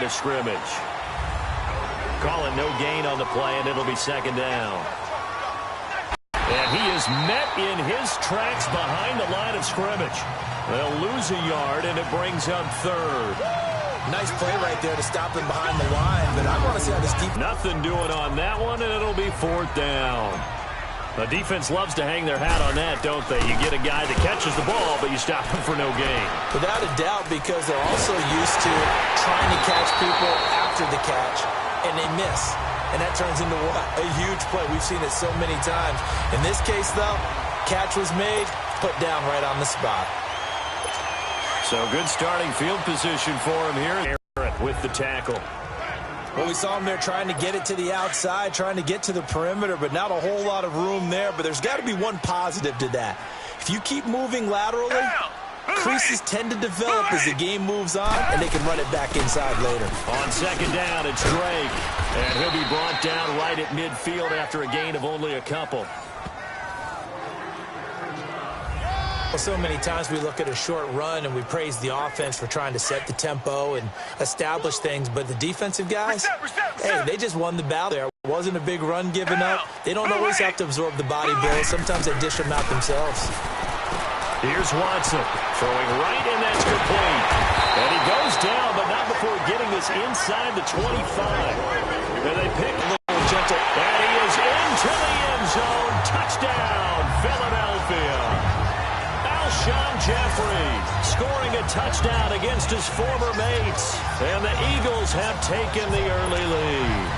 of scrimmage. Call it no gain on the play, and it'll be second down. And he is met in his tracks behind the line of scrimmage. They'll lose a yard, and it brings up third. Nice play right there to stop him behind the line, but I want to see how this defense... Nothing doing on that one, and it'll be fourth down. The defense loves to hang their hat on that, don't they? You get a guy that catches the ball, but you stop him for no gain. Without a doubt, because they're also used to trying to catch people after the catch, and they miss. And that turns into what? A huge play. We've seen it so many times. In this case, though, catch was made, put down right on the spot. So good starting field position for him here with the tackle. Well, we saw him there trying to get it to the outside, trying to get to the perimeter, but not a whole lot of room there. But there's got to be one positive to that. If you keep moving laterally, creases tend to develop as the game moves on, and they can run it back inside later. On second down, it's Drake. And he'll be brought down right at midfield after a gain of only a couple. So many times we look at a short run and we praise the offense for trying to set the tempo and establish things, but the defensive guys, hey, they just won the battle there. It wasn't a big run given up. They don't always have to absorb the body blows. Sometimes they dish them out themselves. Here's Watson throwing right, and that's complete. And he goes down, but not before getting this inside the 25. And they pick a little gentle. And he is into the end zone. Touchdown, Philadelphia. Alshon Jeffrey scoring a touchdown against his former mates. And the Eagles have taken the early lead.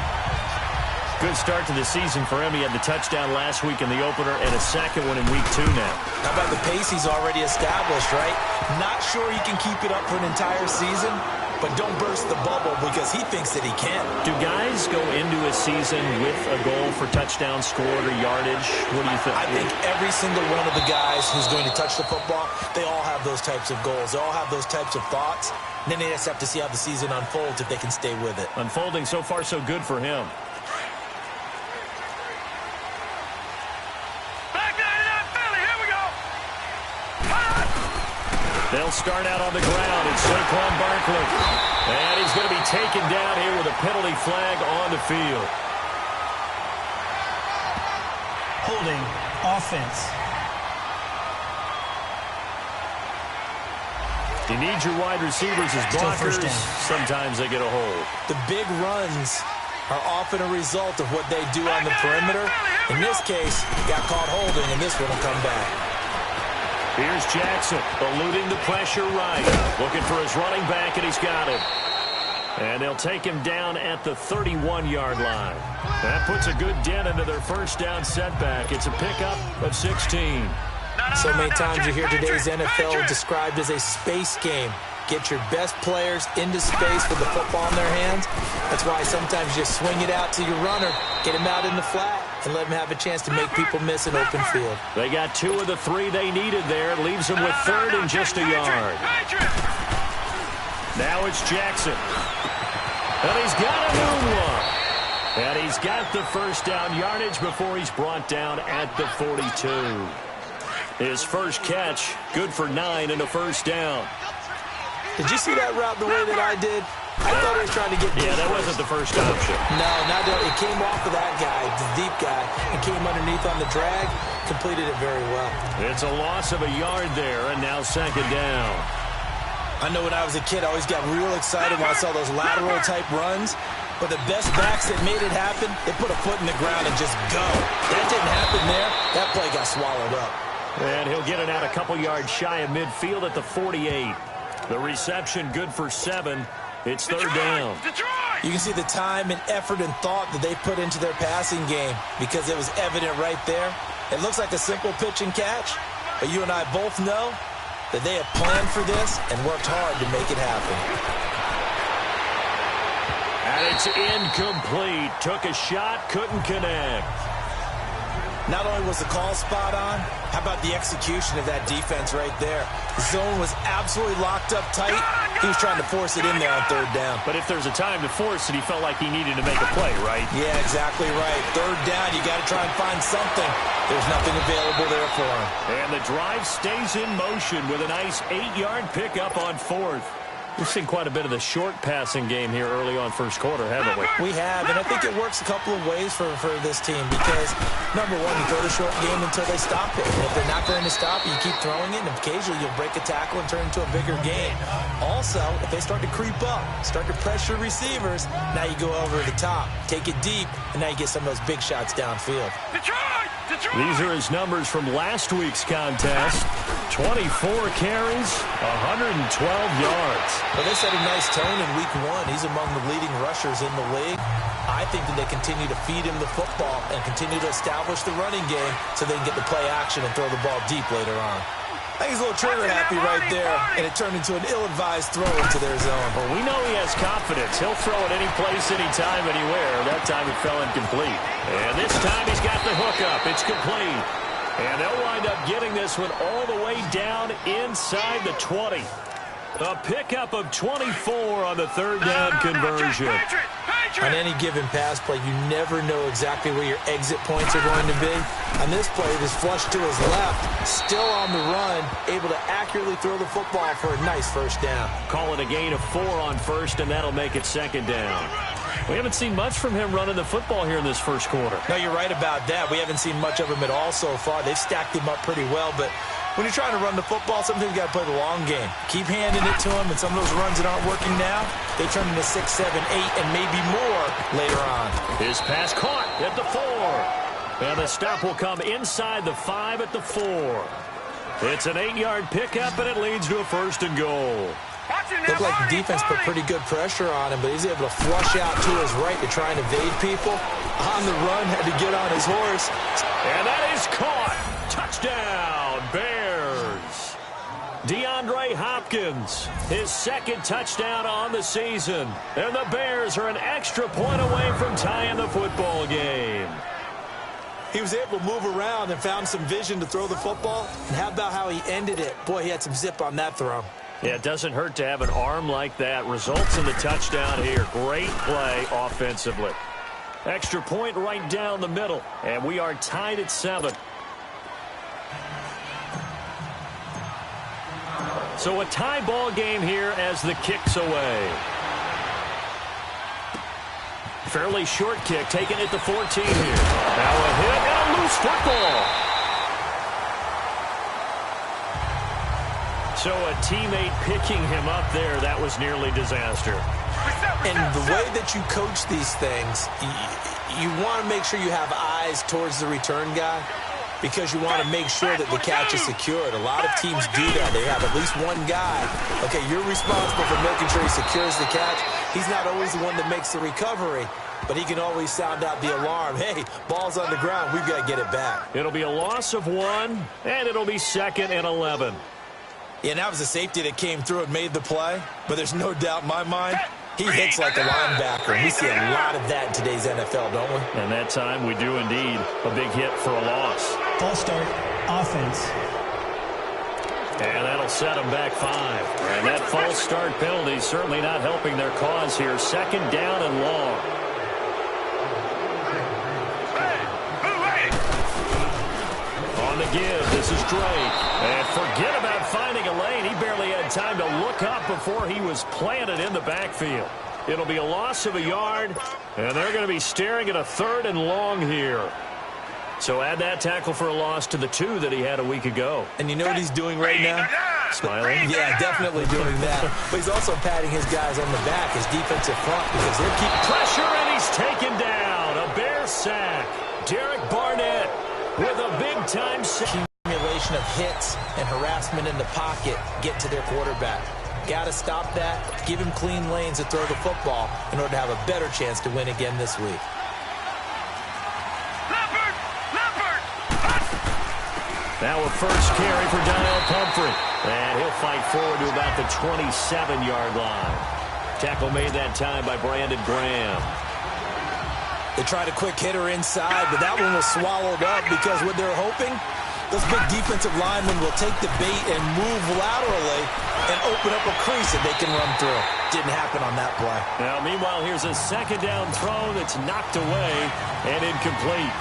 Good start to the season for him. He had the touchdown last week in the opener and a second one in week 2 now. How about the pace he's already established, right? Not sure he can keep it up for an entire season, but don't burst the bubble because he thinks that he can. Do guys go into a season with a goal for touchdown scored or yardage? What do you think? I think every single one of the guys who's going to touch the football, they all have those types of goals. They all have those types of thoughts. And then they just have to see how the season unfolds if they can stay with it. Unfolding so far so good for him. They'll start out on the ground. It's Saquon Barkley. And he's going to be taken down here with a penalty flag on the field. Holding offense. You need your wide receivers as blockers. Sometimes they get a hold. The big runs are often a result of what they do on the perimeter. In this case, got caught holding, and this one will come back. Here's Jackson, eluding the pressure right. Looking for his running back, and he's got it. And they'll take him down at the 31-yard line. That puts a good dent into their first down setback. It's a pickup of 16. So many times you hear today's NFL described as a space game. Get your best players into space with the football in their hands. That's why sometimes you swing it out to your runner, get him out in the flat, and let him have a chance to make people miss an open field. They got 2 of the 3 they needed there. Leaves them with third and just a yard. Now it's Jackson. And he's got a new one. And he's got the first down yardage before he's brought down at the 42. His first catch, good for 9 and a first down. Did you see that route the way that I did? I thought he was trying to get... Yeah, that wasn't the first option. No, not that. It came off of that guy, the deep guy, and came underneath on the drag. Completed it very well. It's a loss of a yard there, and now second down. I know when I was a kid, I always got real excited when I saw those lateral-type runs. But the best backs that made it happen, they put a foot in the ground and just go. That didn't happen there. That play got swallowed up. And he'll get it out a couple yards shy of midfield at the 48. The reception good for 7. It's third down. You can see the time and effort and thought that they put into their passing game because it was evident right there. It looks like a simple pitch and catch, but you and I both know that they have planned for this and worked hard to make it happen. And it's incomplete. Took a shot, couldn't connect. Not only was the call spot on, how about the execution of that defense right there? The zone was absolutely locked up tight. He was trying to force it in there on third down. But if there's a time to force it, he felt like he needed to make a play, right? Yeah, exactly right. Third down, you got to try and find something. There's nothing available there for him. And the drive stays in motion with a nice 8-yard pickup on fourth. We've seen quite a bit of the short passing game here early on first quarter, haven't we? We have, and I think it works a couple of ways for this team because, number one, you throw the short game until they stop it. And if they're not going to stop it, you keep throwing it, and occasionally you'll break a tackle and turn it into a bigger game. Also, if they start to creep up, start to pressure receivers, now you go over the top, take it deep, and now you get some of those big shots downfield. These are his numbers from last week's contest. 24 carries, 112 yards. Well, they set a nice tone in week one. He's among the leading rushers in the league. I think that they continue to feed him the football and continue to establish the running game so they can get the play action and throw the ball deep later on. I think he's a little trigger happy right there, and it turned into an ill-advised throw into their zone. Well, we know he has confidence. He'll throw it any place, anytime, anywhere. That time it fell incomplete. And this time he's got the hook up. It's complete. And they'll wind up getting this one all the way down inside the 20. A pickup of 24 on the third down conversion. On any given pass play, you never know exactly where your exit points are going to be. On this play, it is flushed to his left, still on the run, able to accurately throw the football for a nice first down. Call it a gain of 4 on first, and that'll make it second down. We haven't seen much from him running the football here in this first quarter. No, you're right about that. We haven't seen much of him at all so far. They've stacked him up pretty well, but when you're trying to run the football, sometimes you got to play the long game. Keep handing it to him, and some of those runs that aren't working now, they turn into 6, 7, 8, and maybe more later on. His pass caught at the 4. And the stop will come inside the 5 at the 4. It's an 8-yard pickup, and it leads to a first and goal. Looked like the defense put pretty good pressure on him, but he's able to flush out to his right to try and evade people. On the run, had to get on his horse. And that is caught. Touchdown, Bears. DeAndre Hopkins, his second touchdown on the season. And the Bears are an extra point away from tying the football game. He was able to move around and found some vision to throw the football. And how about how he ended it? Boy, he had some zip on that throw. Yeah, it doesn't hurt to have an arm like that. Results in the touchdown here. Great play offensively. Extra point right down the middle. And we are tied at 7. So a tie ball game here as the kick's away. Fairly short kick, taken at the 14 here. Now a hit and a loose football. So a teammate picking him up there, that was nearly disaster. And the way that you coach these things, you want to make sure you have eyes towards the return guy because you want to make sure that the catch is secured. A lot of teams do that. They have at least one guy. Okay, you're responsible for making sure he secures the catch. He's not always the one that makes the recovery, but he can always sound out the alarm. Hey, ball's on the ground. We've got to get it back. It'll be a loss of 1, and it'll be 2nd and 11. Yeah, and that was a safety that came through and made the play, but there's no doubt in my mind he hits like a linebacker. We see a lot of that in today's NFL, don't we? And that time we do indeed. A big hit for a loss. False start, offense. And that'll set them back 5. And that false start penalty certainly not helping their cause here. 2nd down and long. On the give, this is Drake. And forget about finding a lane. He barely had time to look up before he was planted in the backfield. It'll be a loss of a yard, and they're going to be staring at a 3rd and long here. So add that tackle for a loss to the 2 that he had a week ago. And you know what he's doing right now? Smiling? Yeah, definitely doing that. But he's also patting his guys on the back, his defensive front, because they're keeping pressure, and he's taken down. A Bear sack. Derek Barnett with a big-time accumulation of hits and harassment in the pocket get to their quarterback. Got to stop that. Give him clean lanes to throw the football in order to have a better chance to win again this week. Now a first carry for Donnell Pumphrey. And he'll fight forward to about the 27-yard line. Tackle made that time by Brandon Graham. They tried a quick hitter inside, but that one was swallowed up because what they're hoping, those big defensive linemen will take the bait and move laterally and open up a crease that they can run through. Didn't happen on that play. Now, meanwhile, here's a 2nd down throw that's knocked away and incomplete.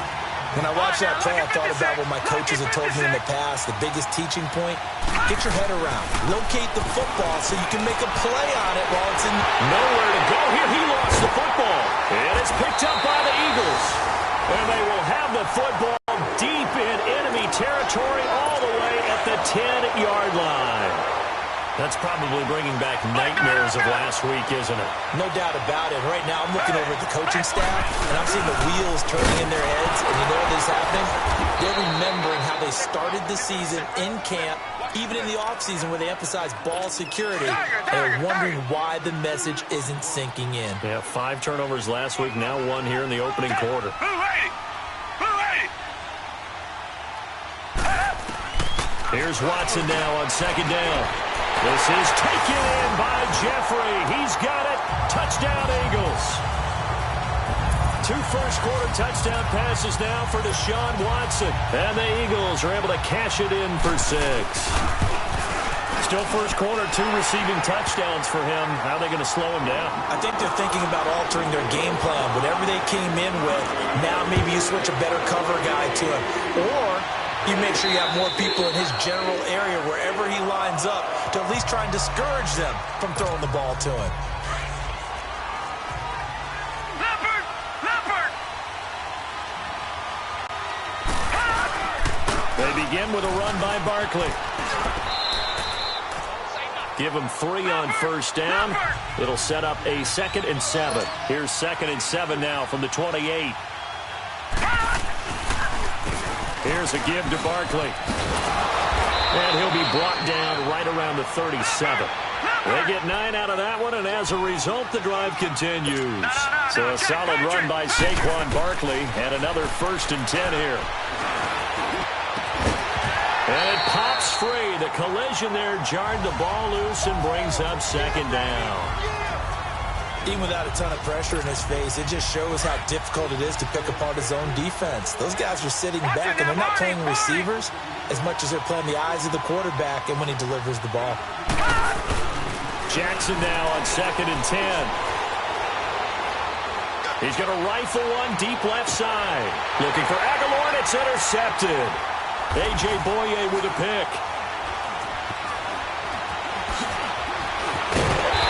When I watched that play, I thought about what my coaches have told me in the past. The biggest teaching point, get your head around. Locate the football so you can make a play on it while it's in. Nowhere to go here. He lost the football. And it's picked up by the Eagles. And they will have the football deep in enemy territory all the way at the 10-yard line. That's probably bringing back nightmares of last week, isn't it? No doubt about it. Right now, I'm looking over at the coaching staff, and I'm seeing the wheels turning in their heads. And you know what is happening? They're remembering how they started the season in camp, even in the offseason where they emphasized ball security. And they're wondering why the message isn't sinking in. Yeah, 5 turnovers last week, now 1 here in the opening quarter. Here's Watson now on second down. This is taken in by Jeffrey. He's got it. Touchdown, Eagles. 2 first-quarter touchdown passes now for Deshaun Watson. And the Eagles are able to cash it in for 6. Still first quarter, 2 receiving touchdowns for him. How are they going to slow him down? I think they're thinking about altering their game plan. Whatever they came in with, now maybe you switch a better cover guy to him. Or you make sure you have more people in his general area wherever he lines up to at least try and discourage them from throwing the ball to him. They begin with a run by Barkley. Give him 3 on first down. It'll set up a 2nd and 7. Here's 2nd and 7 now from the 28. Here's a give to Barkley. And he'll be brought down right around the 37. They get 9 out of that one, and as a result, the drive continues. So a solid run by Saquon Barkley, and another 1st and 10 here. And it pops free. The collision there jarred the ball loose and brings up 2nd down. Even without a ton of pressure in his face, it just shows how difficult it is to pick apart his own defense. Those guys are sitting back, and they're not playing receivers as much as they're playing the eyes of the quarterback and when he delivers the ball. Jackson now on 2nd and 10. He's going to rifle one deep left side. Looking for Aguilar, and it's intercepted. A.J. Boye with a pick.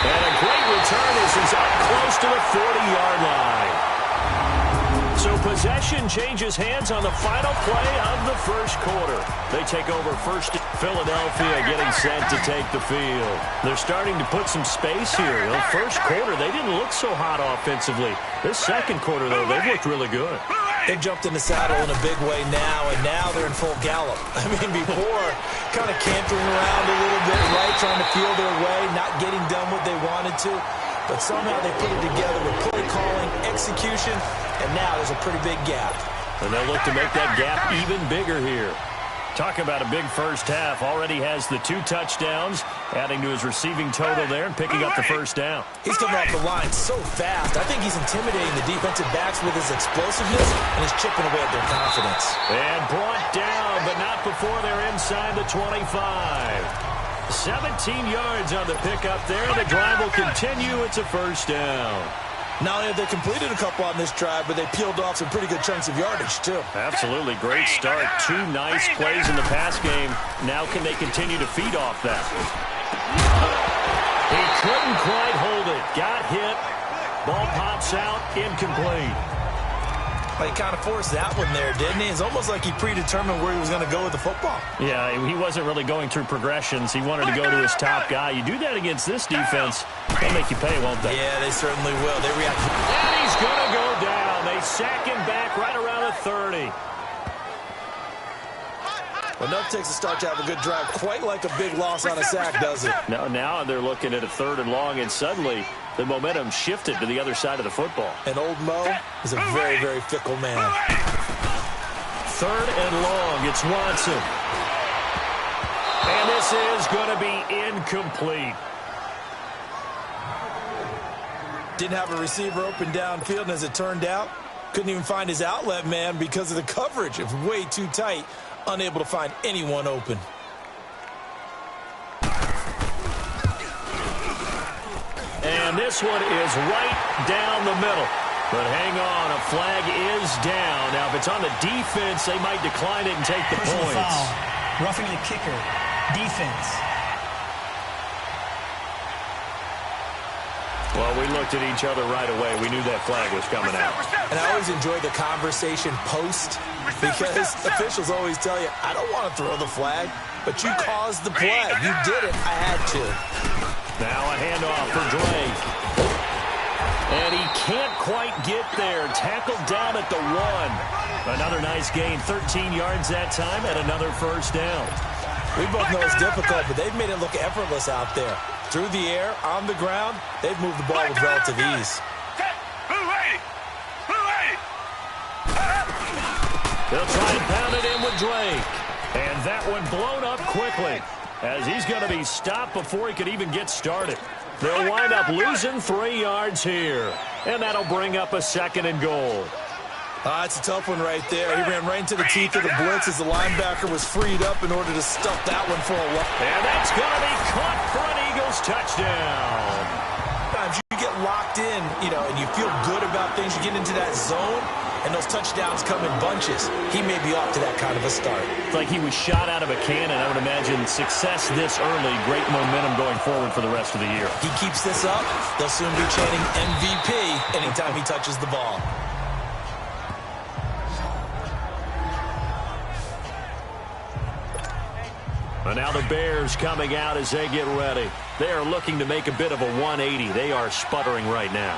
And a great return as he's up close to the 40-yard line. So possession changes hands on the final play of the first quarter. They take over first. Philadelphia getting set to take the field. They're starting to put some space here. The first quarter, they didn't look so hot offensively. This second quarter, though, they've looked really good. They've jumped in the saddle in a big way now, and now they're in full gallop. I mean, before, kind of cantering around a little bit, right, trying to feel their way, not getting done what they wanted to. But somehow they put it together with play calling, execution, and now there's a pretty big gap. And they'll look to make that gap even bigger here. Talk about a big first half. Already has the 2 touchdowns, adding to his receiving total there and picking up the first down. He's coming off the line so fast. I think he's intimidating the defensive backs with his explosiveness and he's chipping away at their confidence. And brought down, but not before they're inside the 25. 17 yards on the pickup there. The drive will continue. It's a first down. Not only have they completed a couple on this drive, but they peeled off some pretty good chunks of yardage, too. Absolutely. Great start. 2 nice plays in the pass game. Now can they continue to feed off that? He couldn't quite hold it. Got hit. Ball pops out. Incomplete. Well, he kind of forced that one there, didn't he? It's almost like he predetermined where he was going to go with the football. Yeah, he wasn't really going through progressions. He wanted to go to his top guy. You do that against this defense, they'll make you pay, won't they? Yeah, they certainly will. They react. And he's going to go down. They sack him back right around the 30. Well, enough takes a start to have a good drive. Quite like a big loss on a sack, does it? Now they're looking at a 3rd and long, and suddenly the momentum shifted to the other side of the football. And old Mo is a very, very fickle man. 3rd and long. It's Watson. And this is going to be incomplete. Didn't have a receiver open downfield, and as it turned out, couldn't even find his outlet man because of the coverage. It was way too tight. Unable to find anyone open. And this one is right down the middle. But hang on, a flag is down. Now, if it's on the defense, they might decline it and take the Personal points. foul. Roughing the kicker. Defense. Well, we looked at each other right away. We knew that flag was coming out. And I always enjoy the conversation post because officials always tell you, I don't want to throw the flag, but you caused the play. You did it. I had to. Now a handoff for Drake. And he can't quite get there. Tackled down at the 1. Another nice gain, 13 yards that time, and another first down. We both know it's difficult, but they've made it look effortless out there. Through the air, on the ground, they've moved the ball with relative ease. They'll try and pound it in with Drake. And that one blown up quickly as he's going to be stopped before he could even get started. They'll wind up losing 3 yards here. And that'll bring up a 2nd and goal. It's a tough one right there. He ran right into the teeth of the blitz as the linebacker was freed up in order to stuff that one for a while. And that's going to be caught for an Eagles touchdown. Sometimes you get locked in, and you feel good about things. You get into that zone, and those touchdowns come in bunches. He may be off to that kind of a start. It's like he was shot out of a cannon. I would imagine success this early, great momentum going forward for the rest of the year. He keeps this up, they'll soon be chanting MVP anytime he touches the ball. And now the Bears coming out as they get ready. They are looking to make a bit of a 180. They are sputtering right now.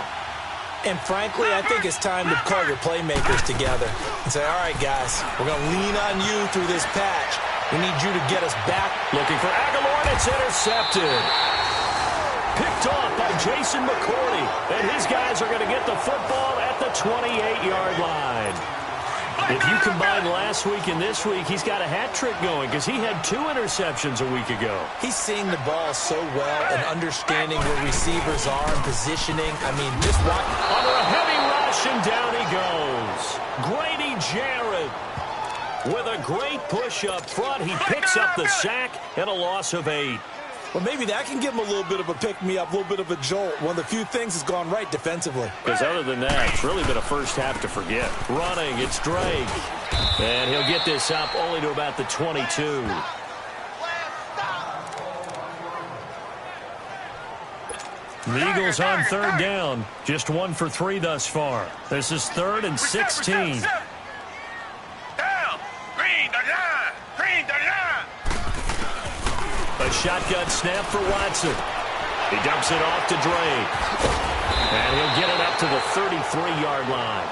And frankly, I think it's time to call your playmakers together and say, all right, guys, we're going to lean on you through this patch. We need you to get us back. Looking for Aguilar, and it's intercepted. Picked off by Jason McCourty. And his guys are going to get the football at the 28-yard line. If you combine last week and this week, he's got a hat trick going because he had 2 interceptions a week ago. He's seeing the ball so well and understanding where receivers are and positioning. I mean, just watch. Under a heavy rush, and down he goes. Grady Jarrett with a great push up front. He picks up the sack and a loss of 8. Well, maybe that can give him a little bit of a pick-me-up, a little bit of a jolt. One of the few things that's gone right defensively. Because other than that, it's really been a first half to forget. Running, it's Drake. And he'll get this up only to about the 22. The Eagles on 3rd down. Just 1 for 3 thus far. This is 3rd and 16. A shotgun snap for Watson. He dumps it off to Drake. And he'll get it up to the 33-yard line.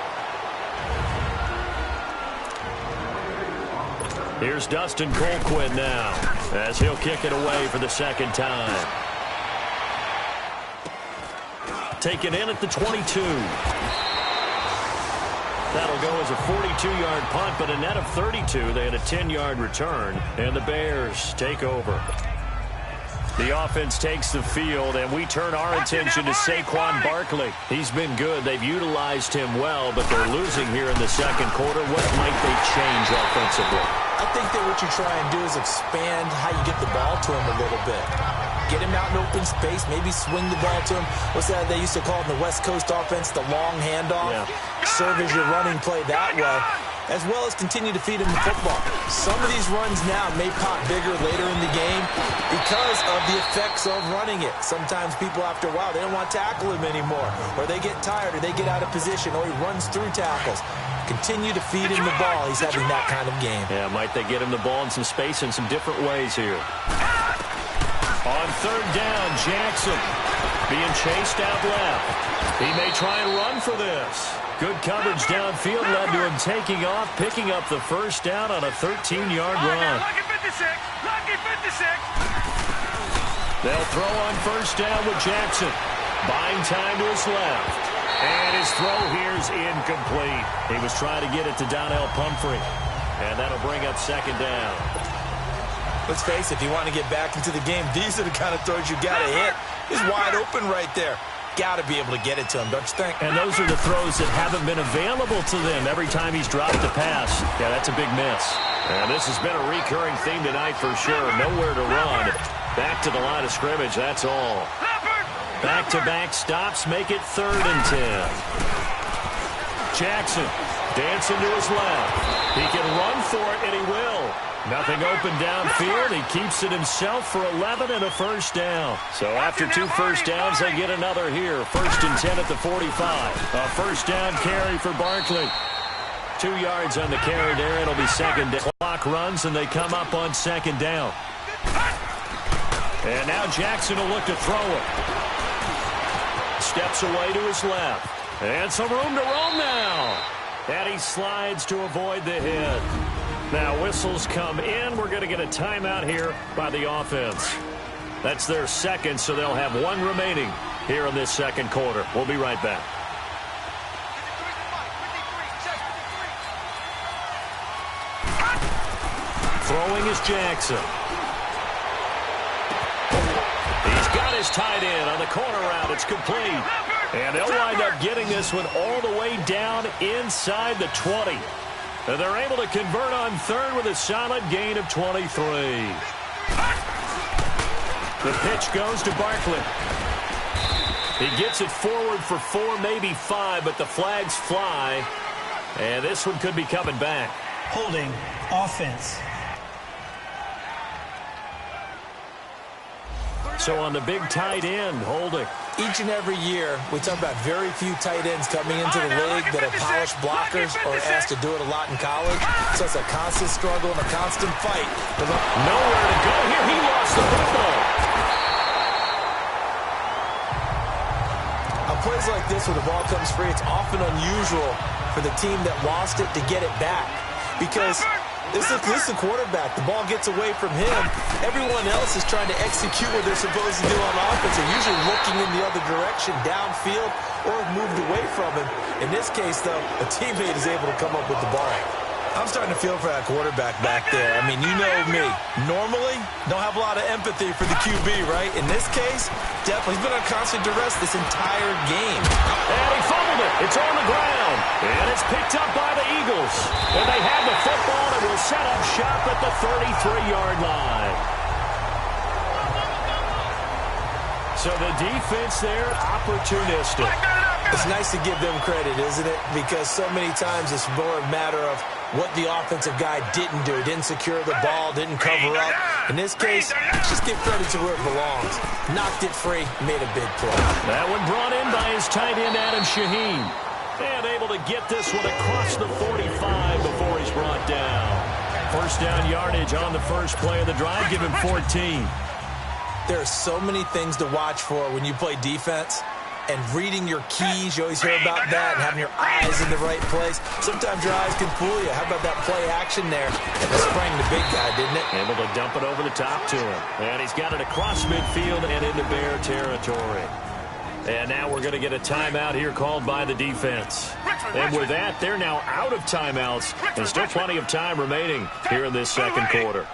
Here's Dustin Colquitt now as he'll kick it away for the 2nd time. Taken in at the 22. That'll go as a 42-yard punt, but a net of 32. They had a 10-yard return, and the Bears take over. The offense takes the field, and we turn our attention to Saquon Barkley. He's been good. They've utilized him well, but they're losing here in the 2nd quarter. What might they change offensively? I think that what you try and do is expand how you get the ball to him a little bit. Get him out in open space, maybe swing the ball to him. What's that they used to call in the West Coast offense, the long handoff? Yeah. Serve as your running play that way, as well as continue to feed him the football. Some of these runs now may pop bigger later in the game because of the effects of running it. Sometimes people, after a while, they don't want to tackle him anymore, or they get tired, or they get out of position, or he runs through tackles. Continue to feed him the ball. He's having that kind of game. Yeah, might they get him the ball in some space in some different ways here. On 3rd down, Jackson being chased out left. He may try and run for this. Good coverage downfield led to him taking off, picking up the 1st down on a 13-yard run. They'll throw on 1st down with Jackson. Buying time to his left. And his throw here's incomplete. He was trying to get it to Donnell Pumphrey. And that'll bring up 2nd down. Let's face it, if you want to get back into the game, these are the kind of throws you got to hit. He's wide open right there. Got to be able to get it to him, don't you think? And those are the throws that haven't been available to them every time he's dropped a pass. Yeah, that's a big miss. And this has been a recurring theme tonight for sure. Nowhere to run. Back to the line of scrimmage, that's all. Back-to-back stops make it 3rd and 10. Jackson dancing to his left. He can run for it, and he will. Nothing open downfield. He keeps it himself for 11 and a first down. So after 2 first downs, they get another here. 1st and 10 at the 45. A first down carry for Barkley. 2 yards on the carry there. It'll be second down. Clock runs, and they come up on second down. And now Jackson will look to throw it. Steps away to his left. And some room to roam now. And he slides to avoid the hit. Now whistles come in. We're going to get a timeout here by the offense. That's their second, so they'll have 1 remaining here in this second quarter. We'll be right back. Throwing is Jackson. He's got his tight end on the corner route. It's complete. And they'll wind up getting this one all the way down inside the 20. And they're able to convert on third with a solid gain of 23. The pitch goes to Barkley. He gets it forward for 4, maybe 5, but the flags fly. And this one could be coming back. Holding, offense. So on the big tight end, holding. Each and every year, we talk about very few tight ends coming into the league that are polished blockers or asked to do it a lot in college. So it's a constant struggle and a constant fight. Nowhere to go here. He lost the football. On plays like this where the ball comes free, it's often unusual for the team that lost it to get it back. Because this is the quarterback. The ball gets away from him. Everyone else is trying to execute what they're supposed to do on offense. They're usually looking in the other direction, downfield, or have moved away from him. In this case, though, a teammate is able to come up with the ball. I'm starting to feel for that quarterback back there. I mean, you know me. Normally, don't have a lot of empathy for the QB, right? In this case, definitely. He's been on constant duress this entire game. And he fumbled it. It's on the ground. And it's picked up by the Eagles. And they have the football and will set up shop at the 33-yard line. So the defense there, opportunistic. It's nice to give them credit, isn't it? Because so many times it's more a matter of what the offensive guy didn't do. Didn't secure the ball, didn't cover up. In this case, just give credit to where it belongs. Knocked it free, made a big play. That one brought in by his tight end, Adam Shaheen. And able to get this one across the 45 before he's brought down. First down yardage on the first play of the drive. Give him 14. There are so many things to watch for when you play defense. And reading your keys, you always hear about that, and having your eyes in the right place. Sometimes your eyes can fool you. How about that play action there? And it sprang the big guy, didn't it? Able to dump it over the top to him. And he's got it across midfield and into Bear territory. And now we're going to get a timeout here called by the defense. And with that, they're now out of timeouts. And still plenty of time remaining here in this second quarter.